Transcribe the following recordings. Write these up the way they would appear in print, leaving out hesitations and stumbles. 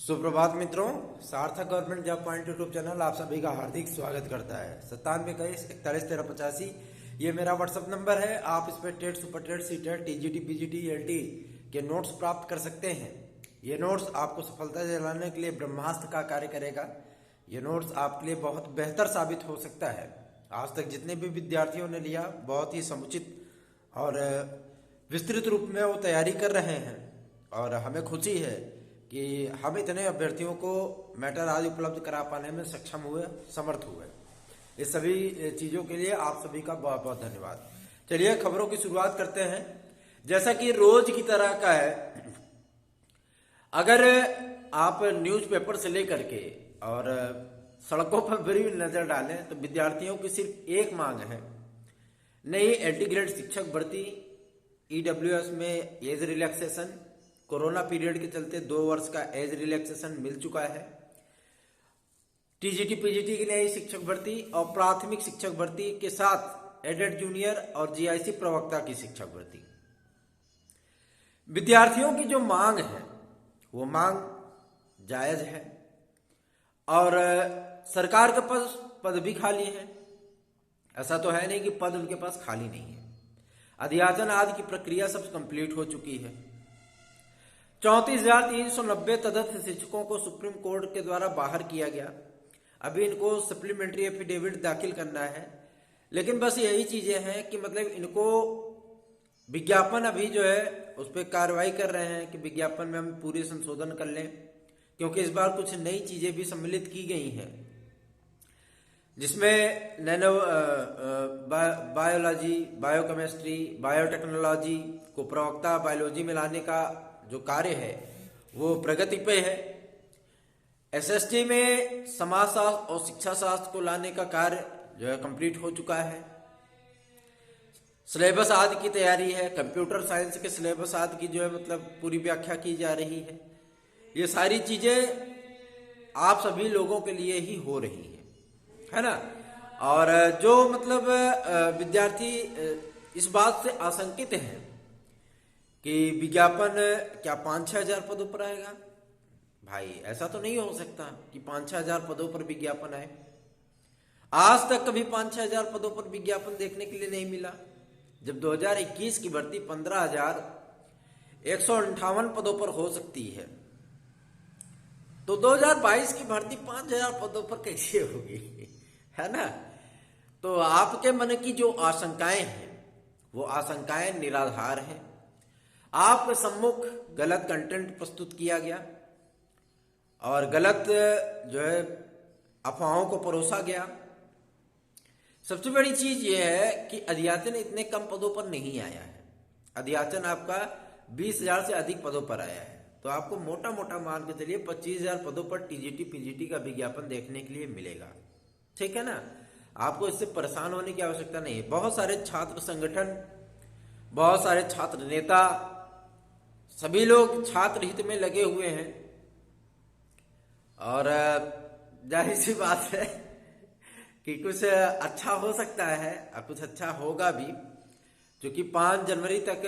सुप्रभात मित्रों, सार्थक government job point YouTube channel आप सभी का हार्दिक स्वागत करता है। 9721411385 ये मेरा व्हाट्सएप नंबर है। आप इस पर TET, super TET, C TET, TGT, PGT, LT के नोट्स प्राप्त कर सकते हैं। ये नोट्स आपको सफलता दिलाने के लिए ब्रह्मास्त्र का कार्य करेगा। ये नोट्स आपके लिए बहुत बेहतर साबित हो सकता है। आज तक जितने भी विद्यार्थियों ने लिया, बहुत ही समुचित और विस्तृत रूप में वो तैयारी कर रहे हैं और हमें खुशी है कि हम इतने अभ्यर्थियों को मैटर आदि उपलब्ध करा पाने में सक्षम हुए, समर्थ हुए। इस सभी चीज़ों के लिए आप सभी का बहुत बहुत धन्यवाद। चलिए खबरों की शुरुआत करते हैं। जैसा कि रोज की तरह का है, अगर आप न्यूज़पेपर से लेकर के और सड़कों पर भी नजर डालें तो विद्यार्थियों की सिर्फ एक मांग है, नई एंटीग्रेड शिक्षक भर्ती, ईडब्ल्यूएस में एज रिलैक्सेशन। कोरोना पीरियड के चलते 2 वर्ष का एज रिलैक्सेशन मिल चुका है। टीजीटी पीजीटी की नई शिक्षक भर्ती और प्राथमिक शिक्षक भर्ती के साथ एडेड जूनियर और जीआईसी प्रवक्ता की शिक्षक भर्ती। विद्यार्थियों की जो मांग है वो मांग जायज है और सरकार के पास पद भी खाली है। ऐसा तो है नहीं कि पद उनके पास खाली नहीं है। अध्याचन आदि की प्रक्रिया सब कंप्लीट हो चुकी है। 34,390 तदस्थ शिक्षकों को सुप्रीम कोर्ट के द्वारा बाहर किया गया। अभी इनको सप्लीमेंट्री एफिडेविट दाखिल करना है, लेकिन बस यही चीजें हैं कि मतलब इनको विज्ञापन अभी जो है उस पर कार्रवाई कर रहे हैं कि विज्ञापन में हम पूरी संशोधन कर लें, क्योंकि इस बार कुछ नई चीजें भी सम्मिलित की गई हैं, जिसमें नैनो बायोलॉजी, बायोकेमिस्ट्री, बायोटेक्नोलॉजी को प्रवक्ता बायोलॉजी में लाने का जो कार्य है वो प्रगति पे है। एसएसटी में समाजशास्त्र और शिक्षा शास्त्र को लाने का कार्य जो है कंप्लीट हो चुका है। सिलेबस आदि की तैयारी है। कंप्यूटर साइंस के सिलेबस आदि की जो है मतलब पूरी व्याख्या की जा रही है। ये सारी चीजें आप सभी लोगों के लिए ही हो रही है ना। और जो मतलब विद्यार्थी इस बात से आशंकित हैं कि विज्ञापन क्या 5-6 हजार पदों पर आएगा, भाई ऐसा तो नहीं हो सकता कि 5-6 हजार पदों पर विज्ञापन आए। आज तक कभी 5-6 हजार पदों पर विज्ञापन देखने के लिए नहीं मिला। जब 2021 की भर्ती 15,158 पदों पर हो सकती है, तो 2022 की भर्ती 5,000 पदों पर कैसे होगी, है ना। तो आपके मन की जो आशंकाएं हैं वो आशंकाएं निराधार हैं। आपके सम्मुख गलत कंटेंट प्रस्तुत किया गया और गलत जो है अफवाहों को परोसा गया। सबसे बड़ी चीज यह है कि अध्याचन इतने कम पदों पर नहीं आया है। अध्याचन आपका 20,000 से अधिक पदों पर आया है। तो आपको मोटा मोटा मान के चलिए 25,000 पदों पर टीजीटी पीजीटी का विज्ञापन देखने के लिए मिलेगा, ठीक है ना। आपको इससे परेशान होने की आवश्यकता नहीं है। बहुत सारे छात्र संगठन, बहुत सारे छात्र नेता, सभी लोग छात्र हित में लगे हुए हैं और जाहिर सी बात है कि कुछ अच्छा हो सकता है और कुछ अच्छा होगा भी, क्योंकि 5 जनवरी तक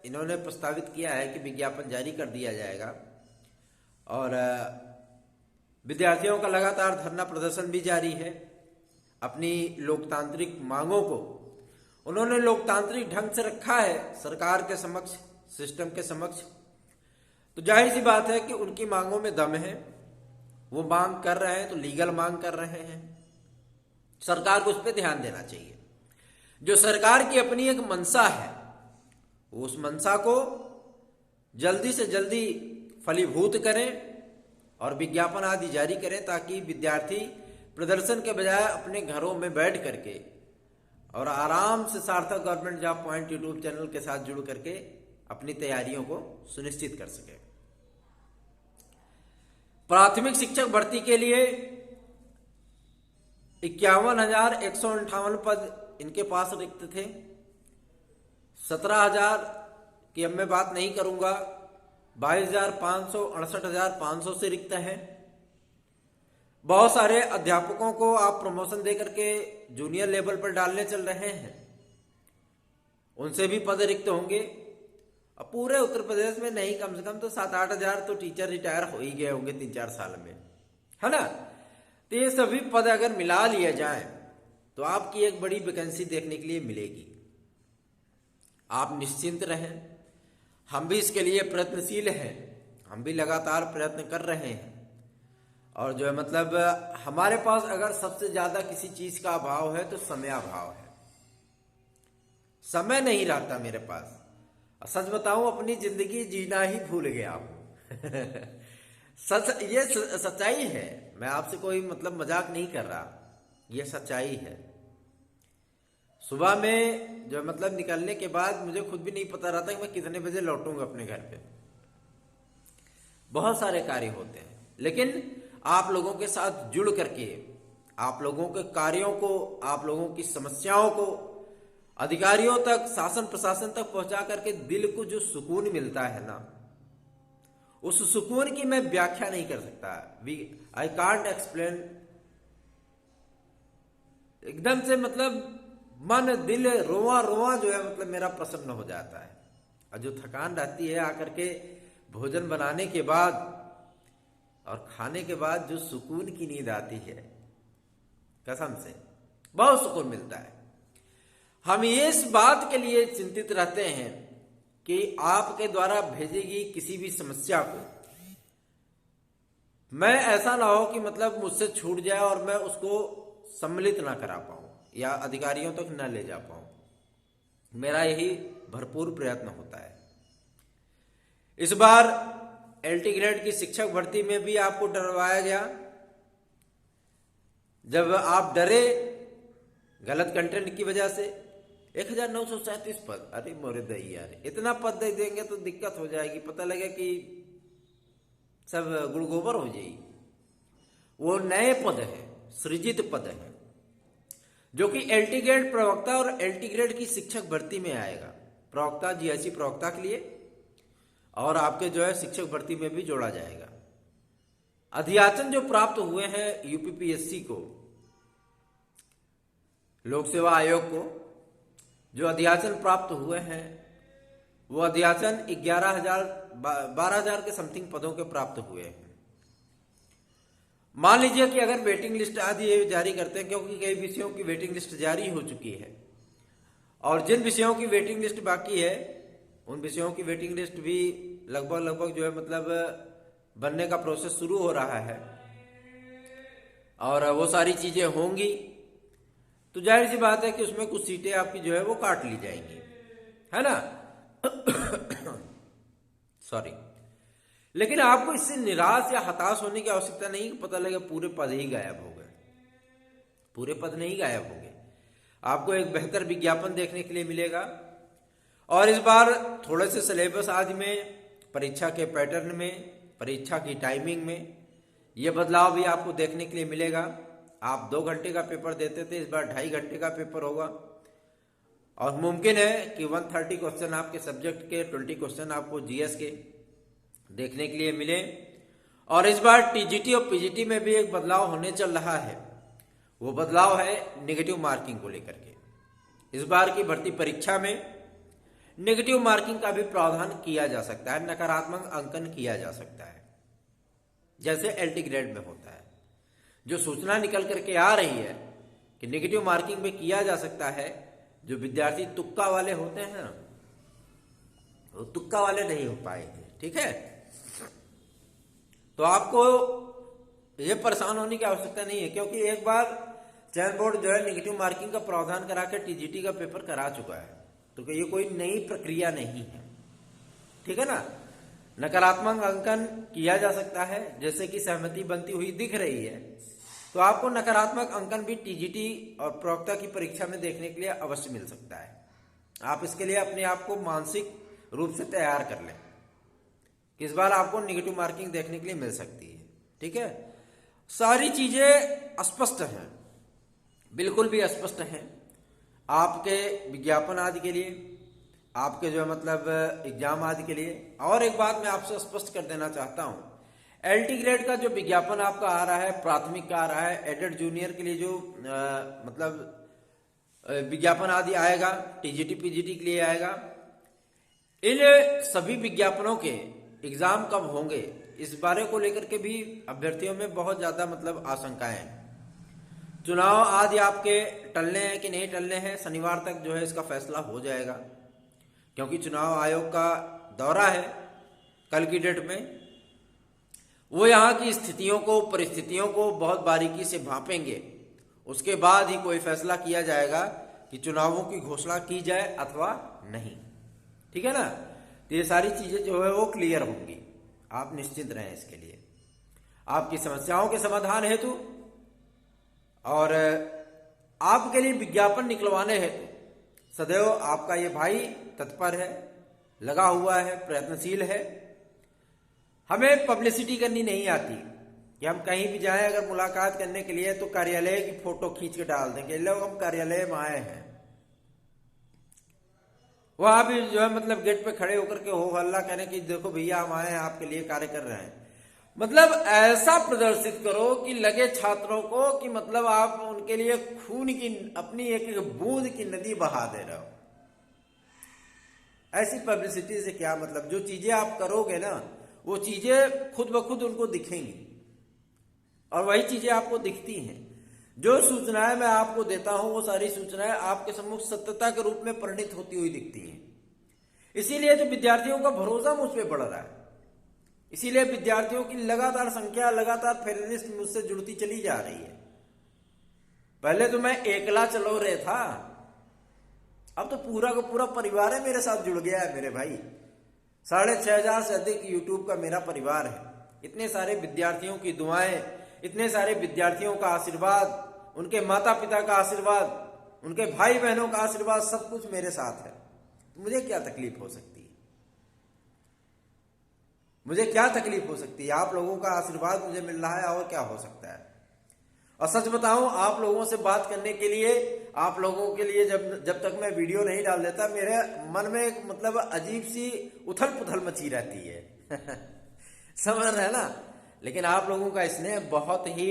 इन्होंने प्रस्तावित किया है कि विज्ञापन जारी कर दिया जाएगा। और विद्यार्थियों का लगातार धरना प्रदर्शन भी जारी है। अपनी लोकतांत्रिक मांगों को उन्होंने लोकतांत्रिक ढंग से रखा है सरकार के समक्ष, सिस्टम के समक्ष। तो जाहिर सी बात है कि उनकी मांगों में दम है। वो मांग कर रहे हैं तो लीगल मांग कर रहे हैं। सरकार को उस पर ध्यान देना चाहिए। जो सरकार की अपनी एक मंशा है, उस मंशा को जल्दी से जल्दी फलीभूत करें और विज्ञापन आदि जारी करें, ताकि विद्यार्थी प्रदर्शन के बजाय अपने घरों में बैठ करके और आराम से सार्थक government job point YouTube channel के साथ जुड़ करके अपनी तैयारियों को सुनिश्चित कर सके। प्राथमिक शिक्षक भर्ती के लिए 51,158 पद इनके पास रिक्त थे। 17,000 की अब मैं बात नहीं करूंगा, 22,500, 68,500 से रिक्त है। बहुत सारे अध्यापकों को आप प्रमोशन देकर के जूनियर लेवल पर डालने चल रहे हैं, उनसे भी पद रिक्त होंगे। अब पूरे उत्तर प्रदेश में नहीं, कम से कम तो 7-8 हजार तो टीचर रिटायर हो ही गए होंगे 3-4 साल में, है ना। तो ये सभी पद अगर मिला लिए जाए तो आपकी एक बड़ी वैकेंसी देखने के लिए मिलेगी। आप निश्चिंत रहें, हम भी इसके लिए प्रयत्नशील हैं, हम भी लगातार प्रयत्न कर रहे हैं। और जो है मतलब हमारे पास अगर सबसे ज्यादा किसी चीज का अभाव है तो समय अभाव है। समय नहीं रहता मेरे पास। सच बताऊं, अपनी जिंदगी जीना ही भूल गया हूं। सच, ये सच्चाई है। मैं आपसे कोई मतलब मजाक नहीं कर रहा, ये सच्चाई है। सुबह में जो मतलब निकलने के बाद मुझे खुद भी नहीं पता रहता कि मैं कितने बजे लौटूंगा अपने घर पे। बहुत सारे कार्य होते हैं, लेकिन आप लोगों के साथ जुड़ करके, आप लोगों के कार्यों को, आप लोगों की समस्याओं को अधिकारियों तक, शासन प्रशासन तक पहुंचा करके दिल को जो सुकून मिलता है ना, उस सुकून की मैं व्याख्या नहीं कर सकता। I can't explain. एकदम से मतलब मन, दिल, रोआ रोआ जो है मतलब मेरा प्रसन्न हो जाता है। और जो थकान रहती है आकर के भोजन बनाने के बाद और खाने के बाद जो सुकून की नींद आती है, कसम से बहुत सुकून मिलता है। हम इस बात के लिए चिंतित रहते हैं कि आपके द्वारा भेजेगी किसी भी समस्या को मैं ऐसा ना हो कि मतलब मुझसे छूट जाए और मैं उसको सम्मिलित ना करा पाऊं या अधिकारियों तक न ले जा पाऊं। मेरा यही भरपूर प्रयत्न होता है। इस बार एलटी ग्रेड की शिक्षक भर्ती में भी आपको डरवाया गया। जब आप डरे गलत कंटेंट की वजह से, 1937 पद, अरे मोरे दही यार, इतना पद दे देंगे तो दिक्कत हो जाएगी, पता लगे कि सब गुड़ गोबर हो जाएगी। वो नए पद है, सृजित पद है, जो कि एलटी ग्रेड प्रवक्ता और एलटी ग्रेड की शिक्षक भर्ती में आएगा। प्रवक्ता, जीएससी प्रवक्ता के लिए, और आपके जो है शिक्षक भर्ती में भी जोड़ा जाएगा। अध्याचन जो प्राप्त हुए हैं यूपीपीएससी को, लोक सेवा आयोग को, जो अध्याचन प्राप्त हुए हैं वो अध्याचन 12,000 के समथिंग पदों के प्राप्त हुए हैं। मान लीजिए कि अगर वेटिंग लिस्ट आदि जारी करते हैं, क्योंकि कई विषयों की वेटिंग लिस्ट जारी हो चुकी है और जिन विषयों की वेटिंग लिस्ट बाकी है उन विषयों की वेटिंग लिस्ट भी लगभग जो है मतलब बनने का प्रोसेस शुरू हो रहा है और वो सारी चीजें होंगी तो जाहिर सी बात है कि उसमें कुछ सीटें आपकी जो है वो काट ली जाएंगी, है ना। सॉरी। लेकिन आपको इससे निराश या हताश होने की आवश्यकता नहीं कि पता लगे पूरे पद ही गायब हो गए। पूरे पद नहीं गायब होंगे, आपको एक बेहतर विज्ञापन देखने के लिए मिलेगा। और इस बार थोड़े से सिलेबस आदि में, परीक्षा के पैटर्न में, परीक्षा की टाइमिंग में ये बदलाव भी आपको देखने के लिए मिलेगा। आप 2 घंटे का पेपर देते थे, इस बार 2.5 घंटे का पेपर होगा और मुमकिन है कि 130 क्वेश्चन आपके सब्जेक्ट के, 20 क्वेश्चन आपको जीएस के देखने के लिए मिले। और इस बार टीजीटी और पीजीटी में भी एक बदलाव होने चल रहा है। वो बदलाव है नेगेटिव मार्किंग को लेकर के। इस बार की भर्ती परीक्षा में नेगेटिव मार्किंग का भी प्रावधान किया जा सकता है, नकारात्मक अंकन किया जा सकता है, जैसे एलटी ग्रेड में होता है। जो सूचना निकल करके आ रही है कि नेगेटिव मार्किंग में किया जा सकता है, जो विद्यार्थी तुक्का वाले होते हैं ना, वो तुक्का वाले नहीं हो पाएंगे, ठीक है। तो आपको ये परेशान होने की आवश्यकता नहीं है, क्योंकि एक बार चयन बोर्ड जो है नेगेटिव मार्किंग का प्रावधान करा के टीजीटी का पेपर करा चुका है, तो ये कोई नई प्रक्रिया नहीं है, ठीक है ना। नकारात्मक अंकन किया जा सकता है, जैसे कि सहमति बनती हुई दिख रही है, तो आपको नकारात्मक अंकन भी टीजीटी और प्रवक्ता की परीक्षा में देखने के लिए अवश्य मिल सकता है। आप इसके लिए अपने आप को मानसिक रूप से तैयार कर लें कि इस बार आपको नेगेटिव मार्किंग देखने के लिए मिल सकती है, ठीक है। सारी चीजें स्पष्ट हैं, बिल्कुल भी स्पष्ट हैं आपके विज्ञापन आदि के लिए, आपके जो मतलब एग्जाम आदि के लिए। और एक बात मैं आपसे स्पष्ट कर देना चाहता हूं, एलटी ग्रेड का जो विज्ञापन आपका आ रहा है, प्राथमिक का आ रहा है, एडेड जूनियर के लिए जो मतलब विज्ञापन आदि आएगा, टीजीटी पीजीटी के लिए आएगा, इन सभी विज्ञापनों के एग्जाम कब होंगे, इस बारे को लेकर के भी अभ्यर्थियों में बहुत ज्यादा मतलब आशंकाएं हैं। चुनाव आदि आपके टलने हैं कि नहीं टलने हैं, शनिवार तक जो है इसका फैसला हो जाएगा, क्योंकि चुनाव आयोग का दौरा है कल की डेट में। वो यहाँ की स्थितियों को, परिस्थितियों को बहुत बारीकी से भांपेंगे, उसके बाद ही कोई फैसला किया जाएगा कि चुनावों की घोषणा की जाए अथवा नहीं। ठीक है ना। तो ये सारी चीजें जो है वो क्लियर होंगी, आप निश्चिंत रहें इसके लिए। आपकी समस्याओं के समाधान हेतु और आपके लिए विज्ञापन निकलवाने हेतु सदैव आपका ये भाई तत्पर है, लगा हुआ है, प्रयत्नशील है। हमें पब्लिसिटी करनी नहीं आती कि हम कहीं भी जाएं अगर मुलाकात करने के लिए तो कार्यालय की फोटो खींच के डाल देंगे, लोग हम कार्यालय में आए हैं। वहां भी जो है मतलब गेट पे खड़े होकर के हो हल्ला कहने की देखो भैया हम आए हैं, आपके लिए कार्य कर रहे हैं। मतलब ऐसा प्रदर्शित करो कि लगे छात्रों को कि मतलब आप उनके लिए खून की अपनी एक एक बूंद की नदी बहा दे रहे हो। ऐसी पब्लिसिटी से क्या मतलब, जो चीजें आप करोगे ना वो चीजें खुद ब खुद उनको दिखेंगी और वही चीजें आपको दिखती हैं। जो सूचनाएं मैं आपको देता हूं वो सारी सूचनाएं आपके सम्मुख सत्यता के रूप में परिणित होती हुई दिखती हैं। इसीलिए तो विद्यार्थियों का भरोसा मुझ पे बढ़ रहा है, इसीलिए विद्यार्थियों की लगातार संख्या, लगातार फेवरेलिस्ट मुझसे जुड़ती चली जा रही है। पहले तो मैं एकला चलो रहे था, अब तो पूरा का पूरा परिवार है मेरे साथ जुड़ गया है मेरे भाई। 6,500 से अधिक यूट्यूब का मेरा परिवार है। इतने सारे विद्यार्थियों की दुआएं, इतने सारे विद्यार्थियों का आशीर्वाद, उनके माता पिता का आशीर्वाद, उनके भाई बहनों का आशीर्वाद, सब कुछ मेरे साथ है। तो मुझे क्या तकलीफ हो सकती है, मुझे क्या तकलीफ हो सकती है? आप लोगों का आशीर्वाद मुझे मिल रहा है और क्या हो सकता है। और सच बताऊं, आप लोगों से बात करने के लिए, आप लोगों के लिए जब तक मैं वीडियो नहीं डाल देता मेरे मन में एक मतलब अजीब सी उथल पुथल मची रहती है समझ रहे हैं ना। लेकिन आप लोगों का स्नेह बहुत ही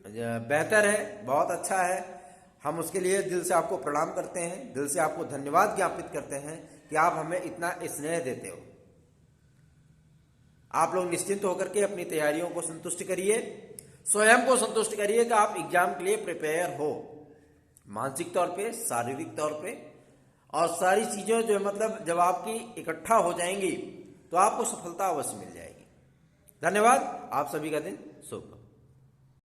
बेहतर है, बहुत अच्छा है। हम उसके लिए दिल से आपको प्रणाम करते हैं, दिल से आपको धन्यवाद ज्ञापित करते हैं कि आप हमें इतना स्नेह देते हो। आप लोग निश्चिंत होकर के अपनी तैयारियों को संतुष्ट करिए, स्वयं को संतुष्ट करिए कि आप एग्जाम के लिए प्रिपेयर हो, मानसिक तौर पे, शारीरिक तौर पे। और सारी चीजें जो मतलब जब आपकी इकट्ठा हो जाएंगी तो आपको सफलता अवश्य मिल जाएगी। धन्यवाद। आप सभी का दिन शुभ हो।